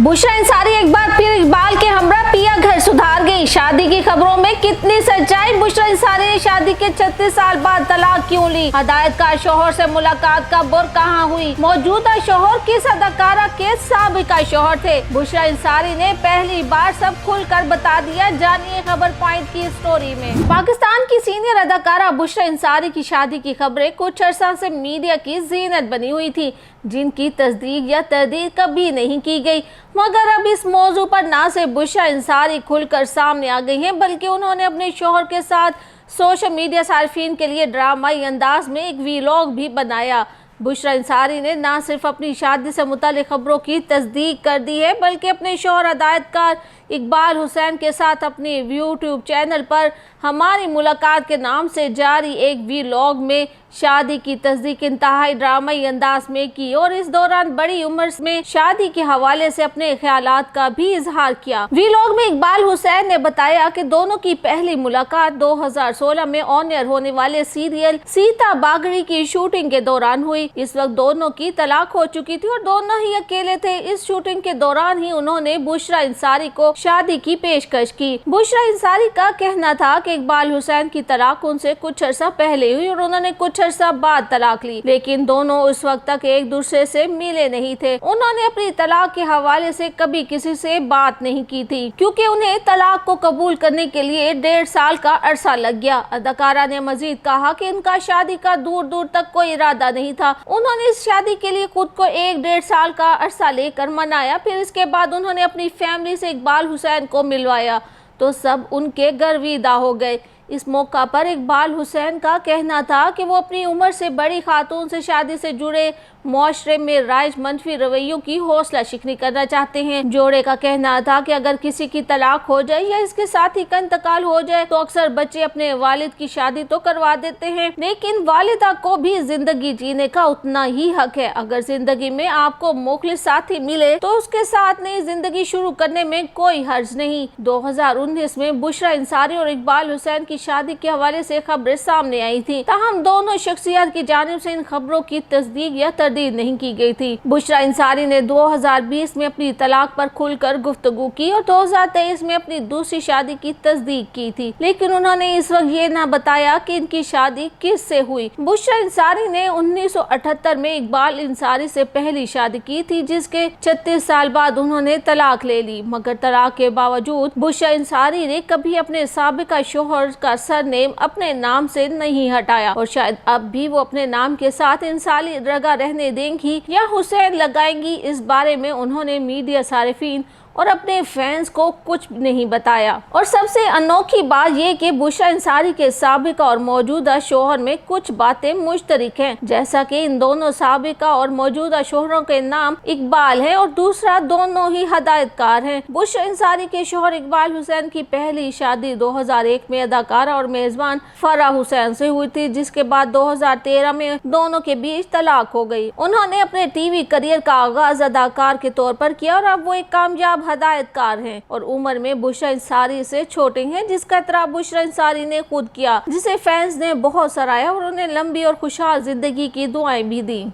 बुशरा अंसारी एक बार फिर इकबाल के हमरा पिया घर सुधार गई। शादी की खबरों में कितनी सच्चाई। बुशरा अंसारी ने शादी के 36 साल बाद तलाक क्यों ली? हदायतकार शोहर से मुलाकात कब और कहां हुई? मौजूदा शोहर किस अदाकारा के साबिका शोहर थे? बुशरा अंसारी ने पहली बार सब खुलकर बता दिया। जानिए खबर पॉइंट की स्टोरी में। पाकिस्तान की सीनियर अदाकारा बुशरा अंसारी की शादी की खबरें कुछ अरसा से मीडिया की जीनत बनी हुई थी, जिनकी तस्दीक या तरदीद कभी नहीं की गई। मगर अब इस मौजू पर ना सिर्फ बुशरा अंसारी खुलकर सामने आ गई हैं, बल्कि उन्होंने अपने शौहर के साथ सोशल मीडिया सार्फिन के लिए ड्रामाई अंदाज में एक वीलॉग भी बनाया। बुशरा अंसारी ने ना सिर्फ अपनी शादी से मुताल्लिक खबरों की तस्दीक कर दी है, बल्कि अपने शौहर हदायतकार इकबाल हुसैन के साथ अपने यूट्यूब चैनल पर हमारी मुलाकात के नाम से जारी एक वीलॉग में शादी की तस्दीक इंतहाई ड्रामाई अंदाज में की और इस दौरान बड़ी उम्र में शादी के हवाले से अपने ख्यालात का भी इजहार किया। वीलॉग में इकबाल हुसैन ने बताया कि दोनों की पहली मुलाकात 2016 में ऑन एयर होने वाले सीरियल सीता बागड़ी की शूटिंग के दौरान हुई। इस वक्त दोनों की तलाक हो चुकी थी और दोनों ही अकेले थे। इस शूटिंग के दौरान ही उन्होंने बुशरा अंसारी को शादी की पेशकश की। बुशरा अंसारी का कहना था कि इकबाल हुसैन की तलाक उनसे कुछ अरसा पहले हुई और उन्होंने कुछ अरसा बाद तलाक ली, लेकिन दोनों उस वक्त तक एक दूसरे से मिले नहीं थे। उन्होंने अपनी तलाक के हवाले से कभी किसी से बात नहीं की थी, क्योंकि उन्हें तलाक को कबूल करने के लिए 1.5 साल का अरसा लग गया। अदाकारा ने मजीद कहा कि इनका शादी का दूर दूर तक कोई इरादा नहीं था। उन्होंने इस शादी के लिए खुद को 1.5 साल का अरसा लेकर मनाया। फिर इसके बाद उन्होंने अपनी फैमिली से इकबाल हुसैन को मिलवाया तो सब उनके गर्विदा हो गए। इस मौका पर इकबाल हुसैन का कहना था कि वो अपनी उम्र से बड़ी खातून से शादी से जुड़े मुआशरे में राइज मनफी रवैयों की हौसला शिकनी करना चाहते हैं। जोड़े का कहना था कि अगर किसी की तलाक हो जाए या इसके साथी का इंतकाल हो जाए तो अक्सर बच्चे अपने वालिद की शादी तो करवा देते हैं, लेकिन वालिदा को भी जिंदगी जीने का उतना ही हक है। अगर जिंदगी में आपको मुखलिस साथी मिले तो उसके साथ नई जिंदगी शुरू करने में कोई हर्ज नहीं। 2019 में बुशरा अंसारी और इकबाल हुसैन की शादी के हवाले से खबरें सामने आई थी, ताहम दोनों शख्सियत की जानिब से इन खबरों की तस्दीक या तरदीद नहीं की गई थी। बुशरा अंसारी ने 2020 में अपनी तलाक पर खुलकर गुफ्तगू की और 2023 में अपनी दूसरी शादी की तस्दीक की थी, लेकिन उन्होंने इस वक्त ये ना बताया कि इनकी शादी किस से हुई। बुशरा अंसारी ने 1978 में इकबाल अंसारी से पहली शादी की थी, जिसके 36 साल बाद उन्होंने तलाक ले ली। मगर तलाक के बावजूद बुशरा अंसारी ने कभी अपने साबिका शोहर का सरनेम अपने नाम से नहीं हटाया और शायद अब भी वो अपने नाम के साथ अंसारी रगा रहने देंगी या हुसैन लगाएंगी। इस बारे में उन्होंने मीडिया सारिफीन और अपने फैंस को कुछ नहीं बताया। और सबसे अनोखी बात यह कि बुशरा अंसारी के साबिका और मौजूदा शोहर में कुछ बातें मुश्तरक हैं, जैसा कि इन दोनों साबिका और मौजूदा शोहरों के नाम इकबाल है और दूसरा दोनों ही हदायतकार हैं। बुशरा अंसारी के शोहर इकबाल हुसैन की पहली शादी 2001 में अदाकारा और मेजबान फराह हुसैन से हुई थी, जिसके बाद 2013 में दोनों के बीच तलाक हो गई। उन्होंने अपने टीवी करियर का आगाज अदाकार के तौर पर किया और अब वो एक कामयाब हदायतकार हैं और उम्र में बुशरा अंसारी से छोटे हैं, जिसका एतराफ बुशरा अंसारी ने खुद किया, जिसे फैंस ने बहुत सराहा और उन्हें लंबी और खुशहाल जिंदगी की दुआएं भी दी।